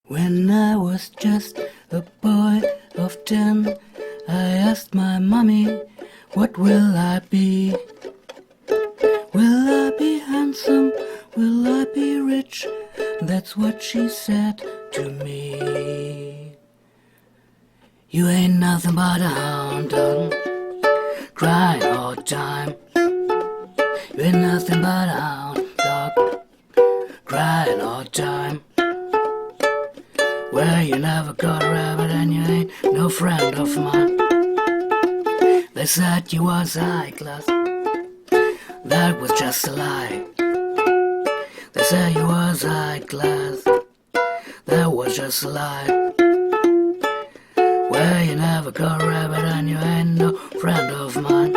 When I was just a boy of 10, I asked my mommy, what will I be? Will I be handsome? Will I be rich? That's what she said to me. You ain't nothing but a hound dog, crying all time. You ain't nothing but a hound dog, crying all time. Well, you never caught a rabbit and you ain't no friend of mine. They said you was high class, that was just a lie. They said you was high class, that was just a lie. Well, you never caught a rabbit and you ain't no friend of mine.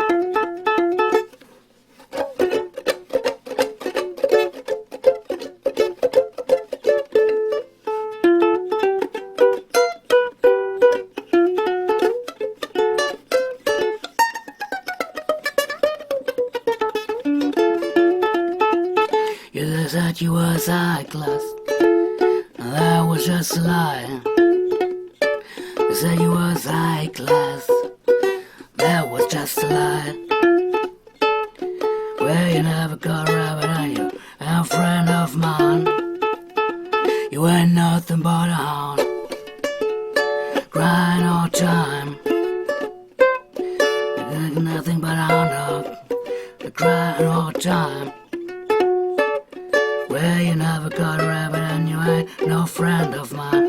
You said you was high class, and that was just a lie. You said you was high class, that was just a lie. Well, you never got a rabbit and you ain't a friend of mine. You ain't nothing but a hound, crying all time. You ain't nothing but a hound dog, crying all time. Well, you never caught a rabbit and you ain't no friend of mine.